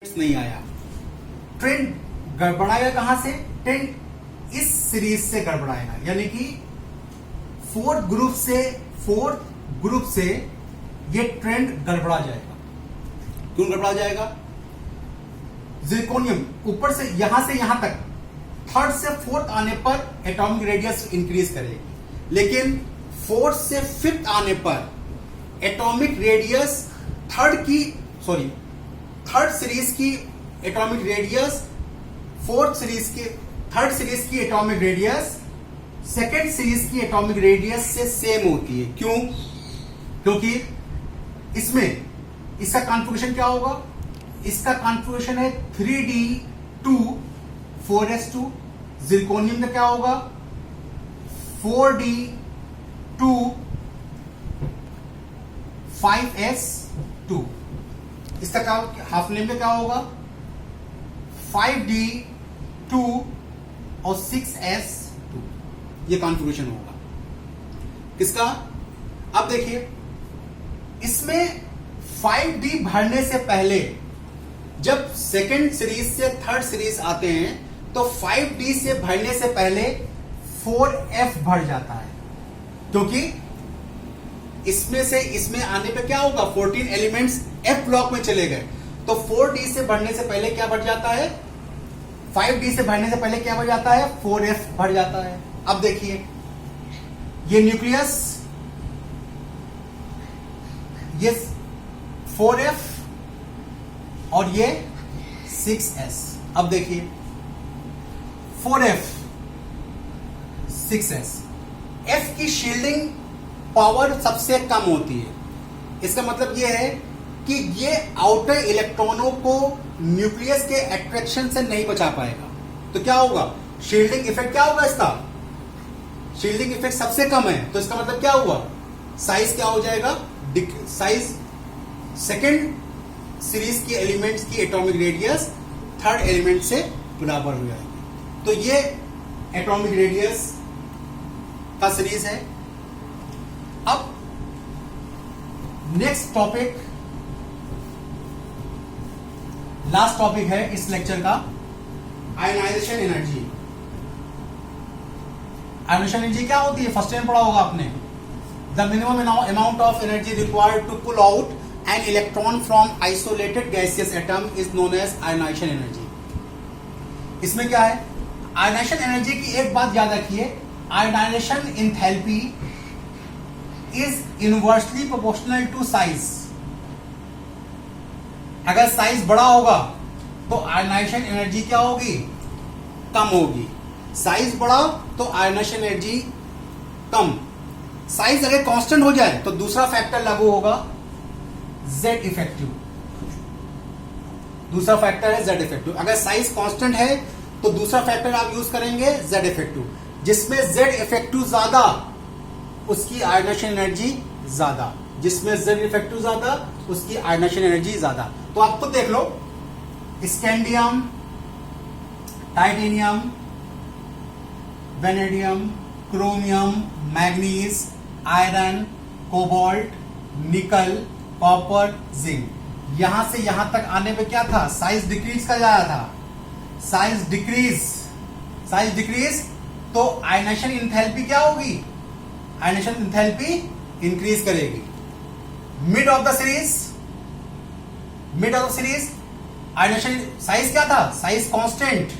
नहीं आया। ट्रेंड गड़बड़ाएगा कहां से? ट्रेंड इस सीरीज से गड़बड़ाएगा, यानी कि फोर्थ ग्रुप से ये ट्रेंड गड़बड़ा जाएगा। क्यों गड़बड़ा जाएगा? जिरकोनियम ऊपर से यहां तक थर्ड से फोर्थ आने पर एटॉमिक रेडियस इंक्रीज करेगी, लेकिन फोर्थ से फिफ्थ आने पर एटॉमिक रेडियस थर्ड सीरीज की एटॉमिक रेडियस थर्ड सीरीज की एटॉमिक रेडियस सेकेंड सीरीज की एटॉमिक रेडियस से सेम होती है। क्यों? क्योंकि इसका कॉन्फ़िगरेशन क्या होगा? इसका कॉन्फ़िगरेशन है 3d2 4s2। जिरकोनियम का क्या होगा? 4d2 5s2। इसका हाफ नेम में क्या होगा? 5d2 और 6s2। ये कॉन्फ़िगरेशन होगा किसका? अब देखिए, इसमें 5d भरने से पहले जब सेकेंड सीरीज से थर्ड सीरीज आते हैं तो 5d से भरने से पहले 4f भर जाता है, क्योंकि इसमें आने पे क्या होगा? 14 एलिमेंट्स f ब्लॉक में चले गए, तो 4d से भरने से पहले क्या भर जाता है? 5d से भरने से पहले क्या भर जाता है? 4f भर जाता है। अब देखिए, ये न्यूक्लियस, ये 4f और ये 6s। अब देखिए 4f 6s, f की शील्डिंग पावर सबसे कम होती है। इसका मतलब यह है कि ये आउटर इलेक्ट्रॉनों को न्यूक्लियस के अट्रैक्शन से नहीं बचा पाएगा। तो क्या होगा? शील्डिंग इफेक्ट क्या होगा? इसका शील्डिंग इफेक्ट सबसे कम है, तो इसका मतलब क्या हुआ? साइज क्या हो जाएगा? साइज सेकेंड सीरीज की एलिमेंट्स की एटॉमिक रेडियस थर्ड एलिमेंट से बराबर हो जाएगी। तो ये एटॉमिक रेडियस का सीरीज है। अब नेक्स्ट टॉपिक, लास्ट टॉपिक है इस लेक्चर का, आयनाइजेशन एनर्जी। आयनाइजेशन एनर्जी क्या होती है? फर्स्ट टाइम पढ़ा होगा आपने। The minimum amount of energy required to pull out an electron from isolated gaseous atom is known as ionisation energy. इसमें क्या है? आयनाइजेशन एनर्जी की एक बात याद रखिए, ionisation enthalpy is inversely proportional to size. अगर साइज बड़ा होगा तो आयनाइजेशन एनर्जी क्या होगी? कम होगी। साइज बड़ा तो आयनाइजेशन एनर्जी कम। साइज अगर कांस्टेंट हो जाए तो दूसरा फैक्टर लागू होगा, Z इफेक्टिव। दूसरा फैक्टर है Z इफेक्टिव। अगर साइज कांस्टेंट है तो दूसरा फैक्टर आप यूज करेंगे Z इफेक्टिव। जिसमें Z इफेक्टिव ज्यादा उसकी आयनाइजेशन एनर्जी ज्यादा, जिसमें Z इफेक्टिव ज्यादा उसकी आयनाइजेशन एनर्जी ज्यादा। तो आप खुद देख लो, scandium, titanium, vanadium, chromium, manganese, iron, cobalt, nickel, copper, zinc, यहां से यहां तक आने पे क्या था? साइज डिक्रीज कर जा रहा था। साइज डिक्रीज तो आयनाइजेशन एंथैल्पी क्या होगी? आयनाइजेशन एंथैल्पी इंक्रीज करेगी। Mid of the series ionisation size क्या था? साइज कांस्टेंट,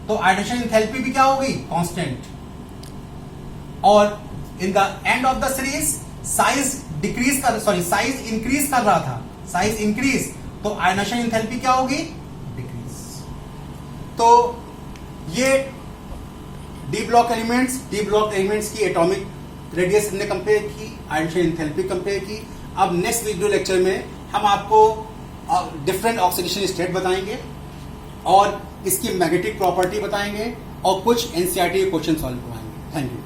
तो आयनाइजेशन एंथैल्पी भी क्या होगी? कांस्टेंट। और in the end of the series size increase कर रहा था। साइज इंक्रीज तो आयनाइजेशन एंथैल्पी क्या होगी? डिक्रीज। तो ये डी ब्लॉक एलिमेंट्स की एटॉमिक रेडियस हमने कंपेयर की, आयनाइजेशन एंथैल्पी कंपेयर की। अब नेक्स्ट वीडियो लेक्चर में हम आपको डिफरेंट ऑक्सीडेशन स्टेट बताएंगे और इसकी मैग्नेटिक प्रॉपर्टी बताएंगे और कुछ एनसीईआरटी के क्वेश्चन सॉल्व करवाएंगे। Thank you.